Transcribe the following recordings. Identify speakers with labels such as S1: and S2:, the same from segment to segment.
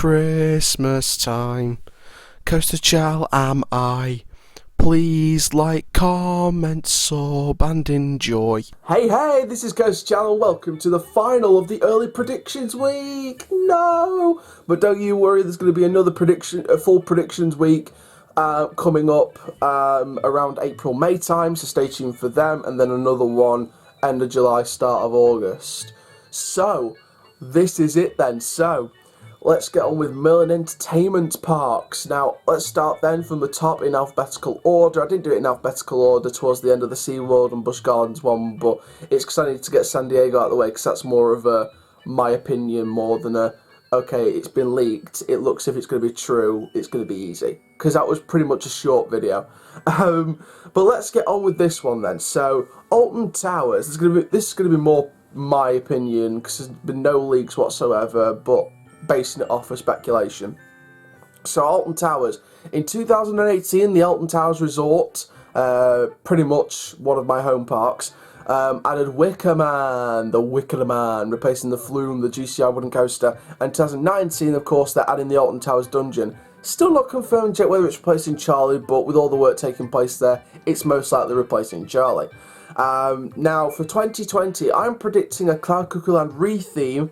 S1: Christmas time. Coaster Chal am I. Please like, comment, sub and enjoy.
S2: Hey, this is Coaster Chal and welcome to the final of the early predictions week. No! But don't you worry, there's going to be another full predictions week coming up around April, May time, so stay tuned for them, and then another one end of July, start of August. So, this is it then. So, let's get on with Merlin Entertainment Parks. Now, let's start then from the top in alphabetical order. I didn't do it in alphabetical order towards the end of the SeaWorld and Busch Gardens one, but it's because I need to get San Diego out of the way, because that's more of my opinion more than okay, it's been leaked, it looks if it's going to be true, it's going to be easy. Because that was pretty much a short video. But let's get on with this one then. So, Alton Towers, this is going to be more my opinion, because there's been no leaks whatsoever, but basing it off of speculation. So, Alton Towers. In 2018, the Alton Towers Resort, pretty much one of my home parks, added Wicker Man, the Wicker Man, replacing the Flume, the GCI wooden coaster. And 2019, of course, they're adding the Alton Towers Dungeon. Still not confirmed yet whether it's replacing Charlie, but with all the work taking place there, it's most likely replacing Charlie. Now, for 2020, I'm predicting a Cloud Cuckoo Land retheme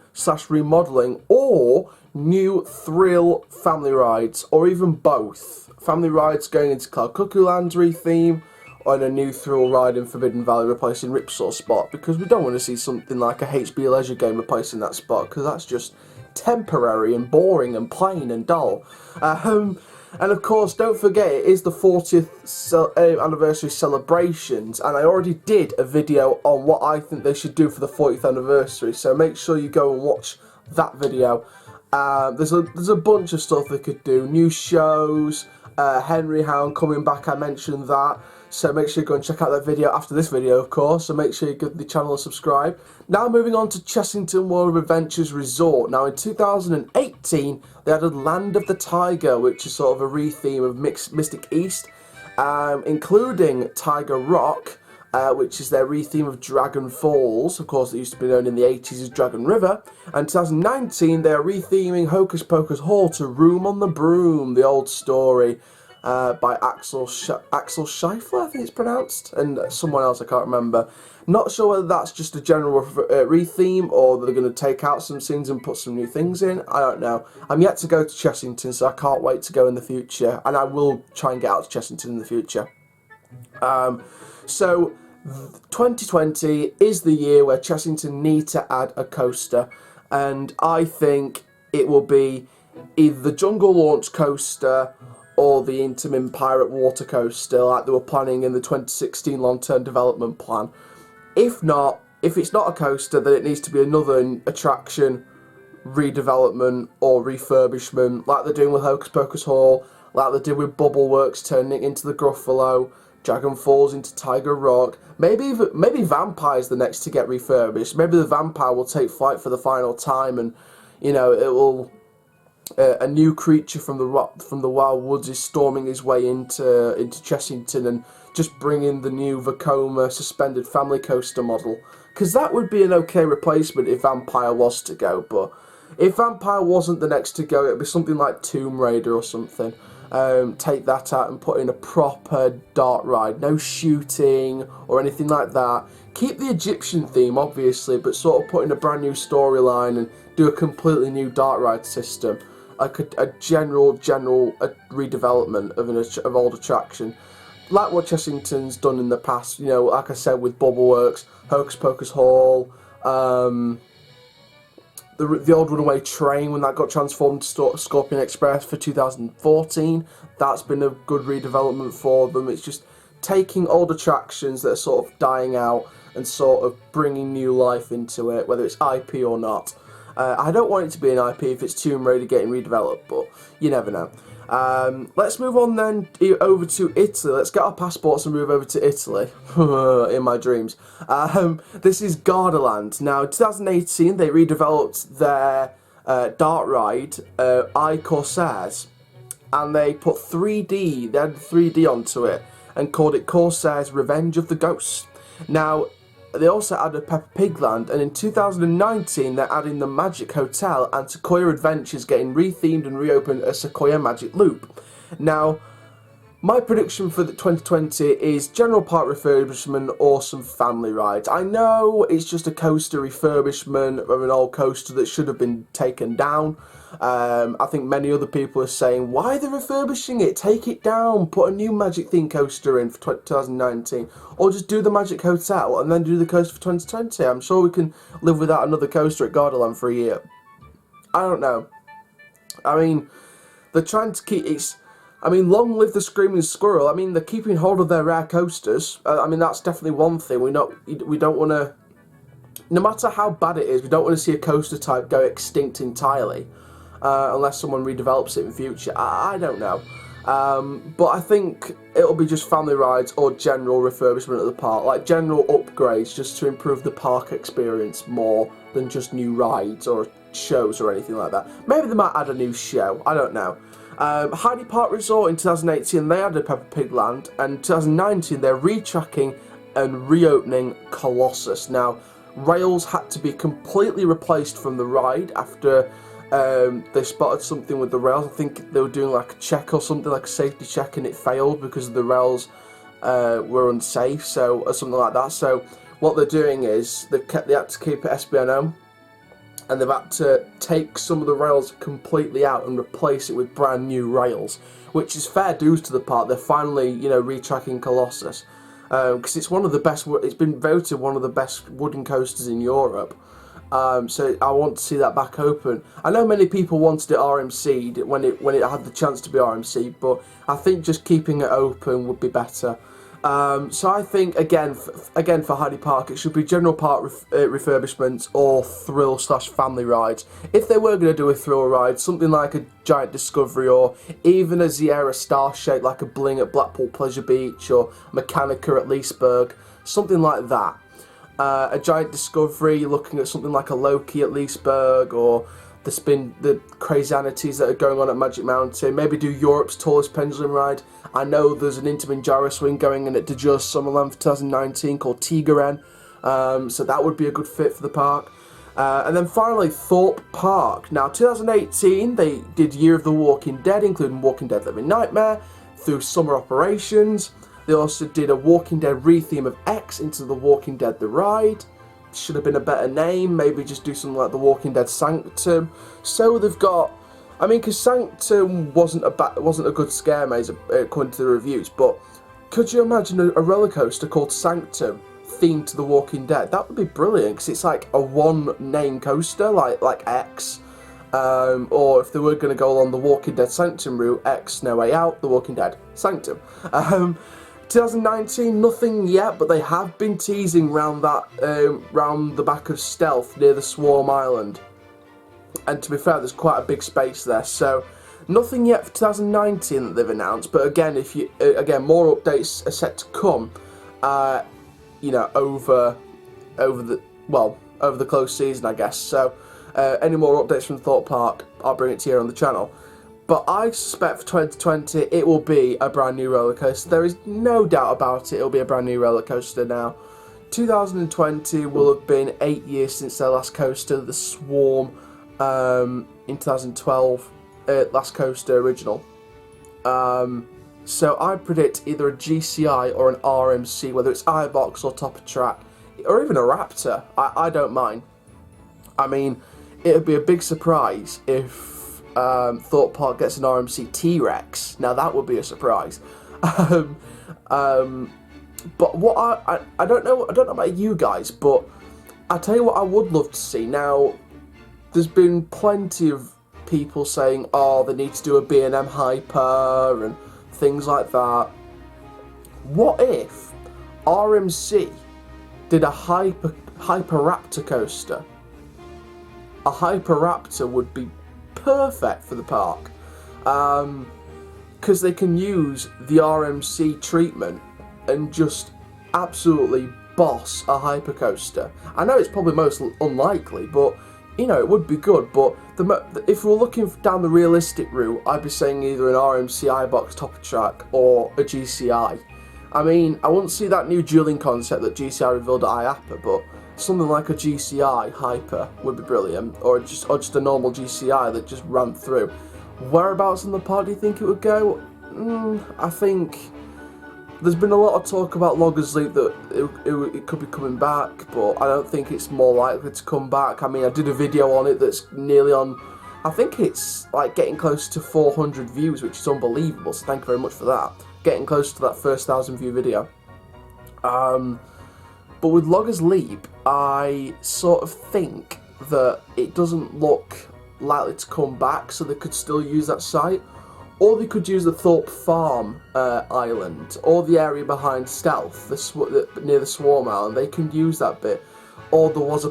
S2: / remodelling or new thrill family rides, or even both. Family rides going into Cloud Cuckoo Land's retheme, and a new thrill ride in Forbidden Valley replacing Ripsaw Spot, because we don't want to see something like a HB Leisure game replacing that spot, because that's just temporary and boring and plain and dull. And of course, don't forget, it is the 40th anniversary celebrations, and I already did a video on what I think they should do for the 40th anniversary, so make sure you go and watch that video. There's a bunch of stuff they could do, new shows, Henry Hound coming back, I mentioned that. So make sure you go and check out that video after this video, of course. So make sure you give the channel a subscribe. Now moving on to Chessington World of Adventures Resort. Now in 2018, they added Land of the Tiger, which is sort of a retheme of Mystic East, including Tiger Rock, which is their retheme of Dragon Falls. Of course, it used to be known in the 80s as Dragon River. And 2019, they are retheming Hocus Pocus Hall to Room on the Broom, the old story. By Axel Scheifler, I think it's pronounced, and someone else I can't remember. Not sure whether that's just a general retheme or they're going to take out some scenes and put some new things in. I don't know. I'm yet to go to Chessington, so I can't wait to go in the future, and I will try and get out to Chessington in the future. So 2020 is the year where Chessington need to add a coaster, and I think it will be either the Jungle Launch coaster or the Intamin Pirate Water Coaster like they were planning in the 2016 long-term development plan. If it's not a coaster, then it needs to be another attraction, redevelopment or refurbishment, like they're doing with Hocus Pocus Hall, like they did with Bubbleworks turning it into the Gruffalo, Dragon Falls into Tiger Rock. Maybe Vampire's the next to get refurbished. Maybe the Vampire will take flight for the final time, and you know it will. A new creature from the Wild Woods is storming his way into Chessington and just bringing the new Vekoma suspended family coaster model. Because that would be an okay replacement if Vampire was to go, but if Vampire wasn't the next to go, it would be something like Tomb Raider or something. Take that out and put in a proper dart ride. No shooting or anything like that. Keep the Egyptian theme, obviously, but sort of put in a brand new storyline and do a completely new dart ride system. Like a general redevelopment of old attraction, like what Chessington's done in the past. You know, like I said, with Bubbleworks, Hocus Pocus Hall, the old Runaway Train when that got transformed to Scorpion Express for 2014. That's been a good redevelopment for them. It's just taking old attractions that are sort of dying out and sort of bringing new life into it, whether it's IP or not. I don't want it to be an IP if it's Tomb Raider getting redeveloped, but you never know. Let's move on then over to Italy. Let's get our passports and move over to Italy. In my dreams. This is Gardaland. Now, in 2018, they redeveloped their dart ride, iCorsairs, and they put 3D, they added 3D onto it, and called it Corsairs Revenge of the Ghosts. Now, they also added Peppa Pig Land, and in 2019 they're adding the Magic Hotel and Sequoia Adventures getting rethemed and reopened as Sequoia Magic Loop. Now, my prediction for the 2020 is general park refurbishment or some family rides. I know it's just a coaster refurbishment of an old coaster that should have been taken down. I think many other people are saying, why are they refurbishing it? Take it down, put a new Magic theme coaster in for 2019, or just do the Magic Hotel and then do the coaster for 2020. I'm sure we can live without another coaster at Gardaland for a year. I don't know. I mean, they're trying to keep it. I mean, long live the Screaming Squirrel. I mean, they're keeping hold of their rare coasters. I mean, that's definitely one thing. We don't want to, no matter how bad it is, we don't want to see a coaster type go extinct entirely, unless someone redevelops it in future. I don't know. But I think it'll be just family rides or general refurbishment of the park, like general upgrades just to improve the park experience more than just new rides or shows or anything like that. Maybe they might add a new show. I don't know. Heidi Park Resort in 2018, they added Peppa Pig Land, and in 2019 they're retracking and reopening Colossus. Now, rails had to be completely replaced from the ride after they spotted something with the rails. I think they were doing like a check or something, like a safety check, and it failed because the rails were unsafe, so or something like that. So what they're doing is they had to keep it SBNO. And they've had to take some of the rails completely out and replace it with brand new rails, which is fair dues to the park. They're finally, retracking Colossus, because it's one of the best. It's been voted one of the best wooden coasters in Europe. So I want to see that back open. I know many people wanted it RMC'd when it had the chance to be RMC'd, but I think just keeping it open would be better. So I think again for Heidi Park, it should be general park refurbishments or thrill/family rides. If they were going to do a thrill ride, something like a Giant Discovery or even a Sierra Star Shake, like a Bling at Blackpool Pleasure Beach or Mechanica at Leesburg, something like that. A Giant Discovery, you're looking at something like a Loki at Leesburg, or the crazianities that are going on at Magic Mountain. Maybe do Europe's tallest pendulum ride. I know there's an Intamin gyro swing going in at De Jure Summerland for 2019 called Tigeren, so that would be a good fit for the park. And then finally, Thorpe Park. Now, 2018, they did Year of the Walking Dead, including Walking Dead Living Nightmare, through summer operations. They also did a Walking Dead retheme of X into The Walking Dead The Ride. Should have been a better name, maybe just do something like The Walking Dead Sanctum. So they've got, I mean, because Sanctum wasn't a good scare maze according to the reviews, but could you imagine a roller coaster called Sanctum themed to The Walking Dead? That would be brilliant, because it's like a one-name coaster, like X. Or if they were going to go along the Walking Dead Sanctum route, X, No Way Out, The Walking Dead Sanctum. 2019, nothing yet, but they have been teasing round the back of Stealth near the Swarm Island. And to be fair, there's quite a big space there, so nothing yet for 2019 that they've announced. But again, more updates are set to come. Over the close season, I guess. So any more updates from Thorpe Park, I'll bring it to you here on the channel. But I suspect for 2020 it will be a brand new roller coaster. There is no doubt about it. It'll be a brand new roller coaster now. 2020 will have been 8 years since their last coaster, the Swarm, in 2012, last coaster original. So I predict either a GCI or an RMC, whether it's iBox or Top of Track, or even a Raptor. I don't mind. I mean, it would be a big surprise if Thorpe Park gets an RMC T-Rex. Now that would be a surprise. But what I don't know about you guys, but I tell you what I would love to see. Now, there's been plenty of people saying, oh, they need to do a B&M Hyper and things like that. What if RMC did a Hyper Raptor coaster? A Hyper Raptor would be perfect for the park, because they can use the RMC treatment and just absolutely boss a hypercoaster. I know it's probably most unlikely, but it would be good. But if we're looking down the realistic route, I'd be saying either an RMC iBox Top of Track or a GCI. I mean, I wouldn't see that new dueling concept that GCI revealed at IAPA, but something like a GCI Hyper would be brilliant, or just a normal GCI that just ran through. Whereabouts in the park do you think it would go? I think there's been a lot of talk about Loggers Leap that it could be coming back, but I don't think it's more likely to come back. I mean, I did a video on it that's nearly on, I think it's like getting close to 400 views, which is unbelievable, so thank you very much for that. Getting close to that first 1,000 view video. But with Loggers Leap, I sort of think that it doesn't look likely to come back, so they could still use that site. Or they could use the Thorpe Farm island, or the area behind Stealth, near the Swarm Island. They can use that bit. Or there was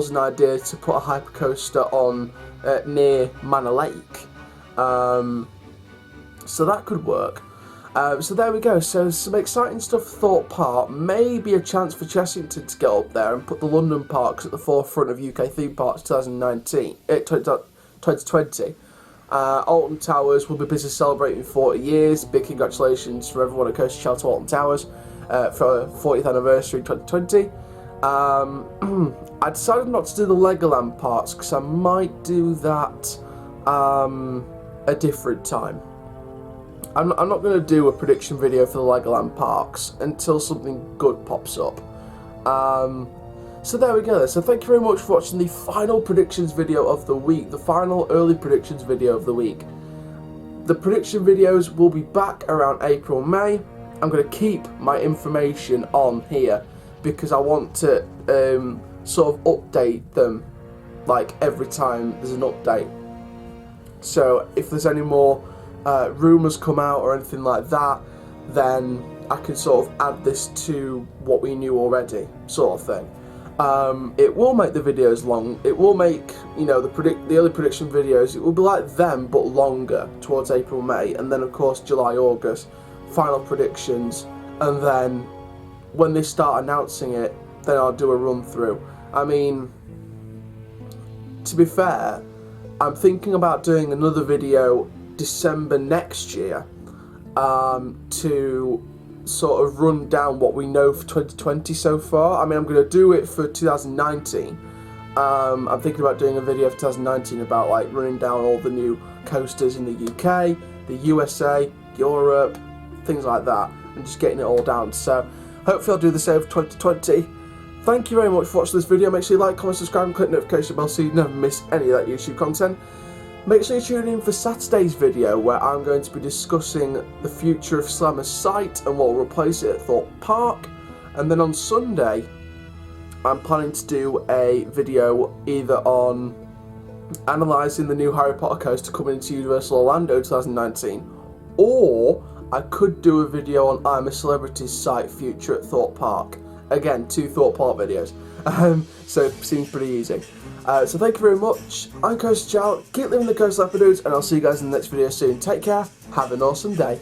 S2: an idea to put a hypercoaster on near Manor Lake, so that could work. So there we go. So some exciting stuff for Thorpe Park. Maybe a chance for Chessington to get up there and put the London parks at the forefront of UK theme parks 2020. Alton Towers will be busy celebrating 40 years. Big congratulations for everyone at Coast Channel to Alton Towers for 40th anniversary 2020. I decided not to do the Legoland parts because I might do that a different time. I'm not going to do a prediction video for the Legoland parks until something good pops up. So there we go. So thank you very much for watching the final predictions video of the week, the final early predictions video of the week. The prediction videos will be back around April, May. I'm going to keep my information on here because I want to sort of update them like every time there's an update. So if there's any more rumours come out or anything like that, then I can sort of add this to what we knew already, sort of thing. It will make the videos long. It will make, you know, the early prediction videos, it will be like them but longer towards April, May, and then of course July, August, final predictions, and then when they start announcing it, then I'll do a run through. I mean, to be fair, I'm thinking about doing another video December next year to sort of run down what we know for 2020 so far. I mean, I'm going to do it for 2019. I'm thinking about doing a video for 2019 about like running down all the new coasters in the UK, the USA, Europe, things like that, and just getting it all down. So hopefully I'll do the same for 2020. Thank you very much for watching this video. Make sure you like, comment, subscribe, and click the notification bell so you never miss any of that YouTube content. Make sure you tune in for Saturday's video where I'm going to be discussing the future of Slammer's site and what will replace it at Thorpe Park. And then on Sunday, I'm planning to do a video either on analysing the new Harry Potter coaster coming into Universal Orlando 2019, or I could do a video on I'm a Celebrity's site future at Thorpe Park. Again, 2 Thorpe Park videos. So it seems pretty easy. So thank you very much. I'm Coast Chow. Keep living the coast like dudes, and I'll see you guys in the next video soon. Take care. Have an awesome day.